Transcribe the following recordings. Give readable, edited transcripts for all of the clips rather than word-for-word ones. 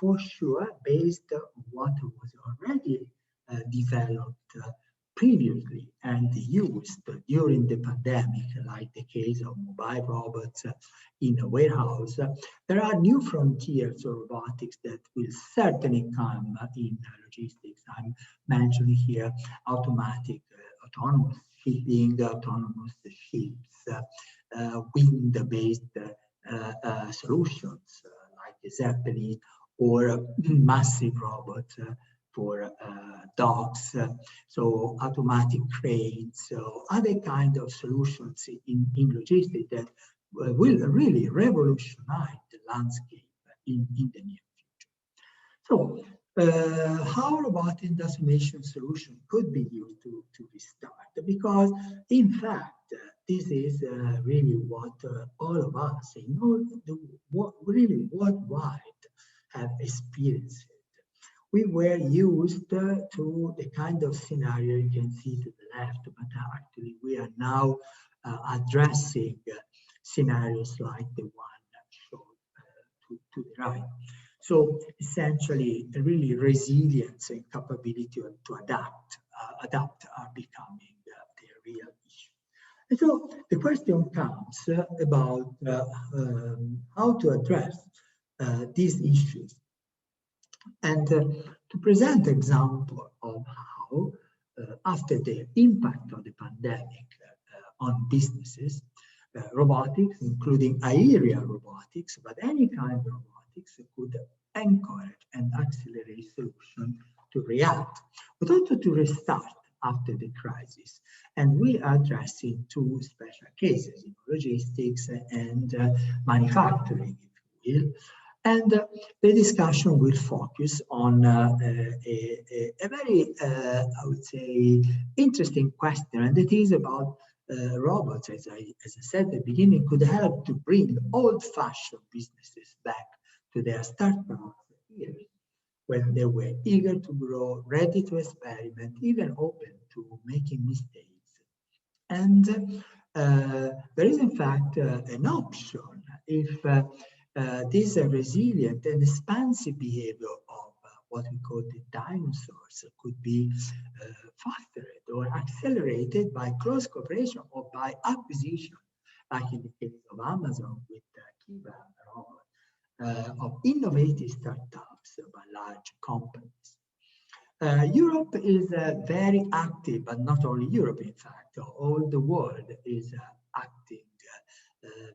for sure based on what was already developed previously and used during the pandemic, like the case of mobile robots in a warehouse. There are new frontiers of robotics that will certainly come in logistics. I'm mentioning here automatic, autonomous shipping, autonomous ships, wind-based solutions like the Zeppelin, or massive robots for docks, so automatic cranes, so other kind of solutions in logistics that will really revolutionize the landscape in the near future. So how robotic industrialization solution could be used to restart? Because in fact, this is really what all of us in really worldwide have experienced. We were used to the kind of scenario you can see to the left, but actually we are now addressing scenarios like the one shown to the right. So essentially, really resilience and capability to adapt are becoming the real issue. And so the question comes about how to address these issues. And to present an example of how, after the impact of the pandemic on businesses, robotics, including IERA robotics, but any kind of robotics, could encourage and accelerate solutions to react, but also to restart after the crisis. And we are addressing two special cases in logistics and manufacturing, if you will. And the discussion will focus on a very, I would say, interesting question, and it is about robots, as I said at the beginning, could help to bring old-fashioned businesses back to their startup years, when they were eager to grow, ready to experiment, even open to making mistakes. And there is, in fact, an option if this resilient and expansive behavior of what we call the dinosaurs could be fostered or accelerated by close cooperation or by acquisition, like in the case of Amazon with Kiva robot, of innovative startups by large companies. Europe is very active, but not only Europe, in fact, all the world is acting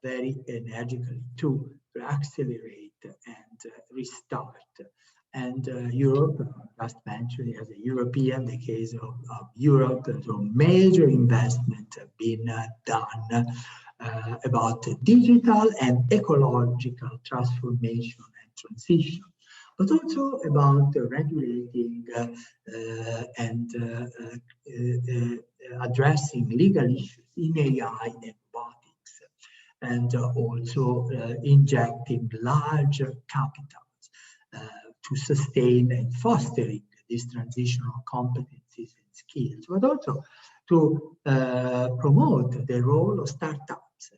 very energically to accelerate and restart. And Europe, just mentioned as a European, the case of Europe, so major investment have been done about digital and ecological transformation and transition, but also about regulating and addressing legal issues in AI and robotics, and also injecting large capitals to sustain and fostering these transitional competencies and skills, but also to promote the role of startups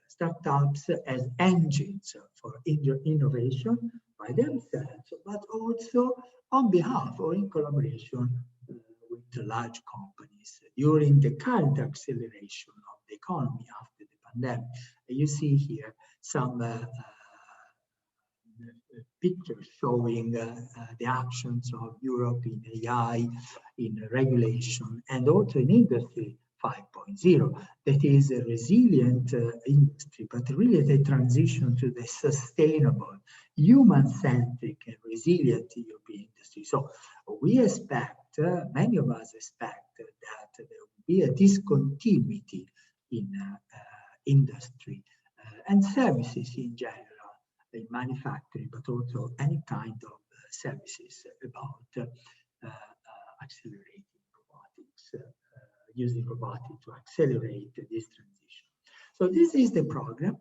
as engines for innovation by themselves, but also on behalf or in collaboration with the large companies during the current acceleration of the economy after the pandemic. You see here some pictures showing the actions of Europe in AI, in regulation, and also in industry 5.0. That is a resilient industry, but really the transition to the sustainable, human-centric and resilient European industry. So we expect, many of us expect that there will be a discontinuity in industry and services in general, in manufacturing, but also any kind of services about accelerating robotics, using robotics to accelerate this transition. So this is the program.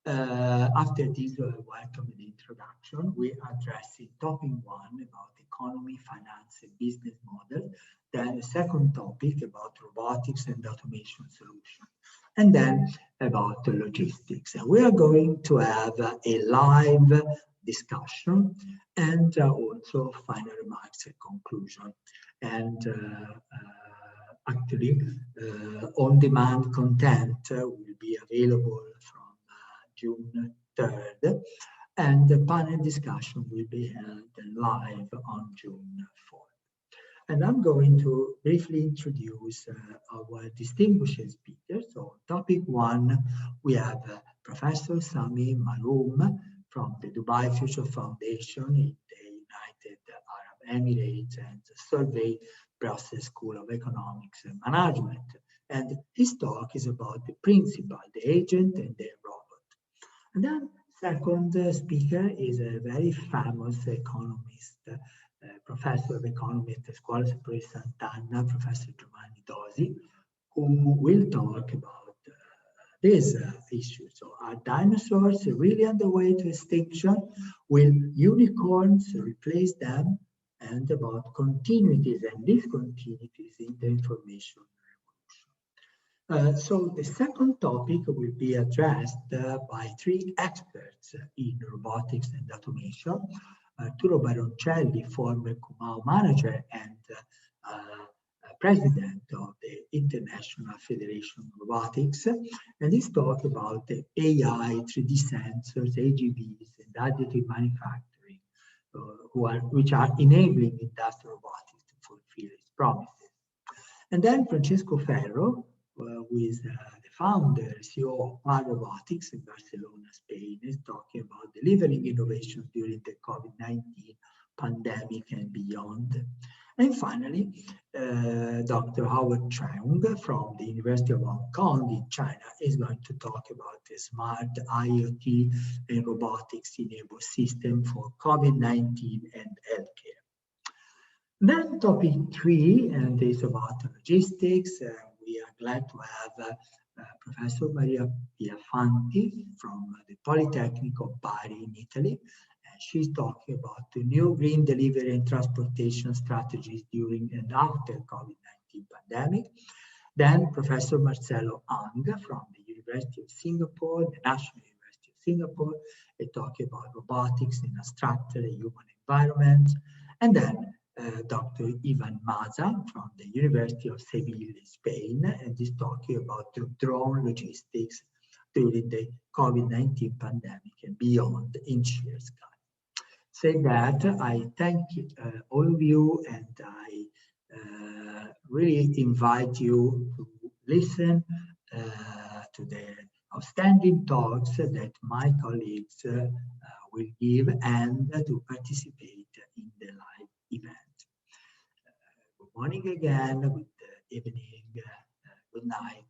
After this welcome and introduction, we are addressing topic 1 about economy, finance, and business model. Then the second topic about robotics and automation solutions. And then about the logistics. And we are going to have a live discussion, and also final remarks and conclusion. And actually, on-demand content will be available from June 3rd, and the panel discussion will be held live on June 4th. And I'm going to briefly introduce our distinguished speakers. So topic 1, we have Professor Sami Maloom from the Dubai Future Foundation in the United Arab Emirates and the Survey Brussels School of Economics and Management. And his talk is about the principle, the agent and the robot. And then second speaker is a very famous economist, professor of economy at the Scuola Superiore Sant'Anna, Professor Giovanni Dosi, who will talk about this issue. So are dinosaurs really on the way to extinction? Will unicorns replace them? And about continuities and discontinuities in the information revolution. So the second topic will be addressed by 3 experts in robotics and automation. Arturo Baroncelli, former Kumao manager and president of the International Federation of Robotics, and he's talk about the AI, 3D sensors, AGVs, and additive manufacturing, which are enabling industrial robotics to fulfill its promises. And then Francesco Ferro, who is the founder, CEO of PAL Robotics in Barcelona, Spain, is talking about delivering innovation during the COVID-19 pandemic and beyond. And finally, Dr. Howard Cheung from the University of Hong Kong in China is going to talk about the smart IoT and robotics enabled system for COVID-19 and healthcare. Then topic 3, and is about logistics. We are glad to have Professor Maria Piafanti from the Polytechnic of Bari in Italy. She's talking about the new green delivery and transportation strategies during and after COVID-19 pandemic. Then Professor Marcelo Ang from the University of Singapore, the National University of Singapore, is talking about robotics in a structured and human environment. And then Dr. Ivan Maza from the University of Seville in Spain, and is talking about the drone logistics during the COVID-19 pandemic and beyond in sheer sky. Saying that, I thank all of you, and I really invite you to listen to the outstanding talks that my colleagues will give and to participate in the live event. Good morning again, good evening, good night.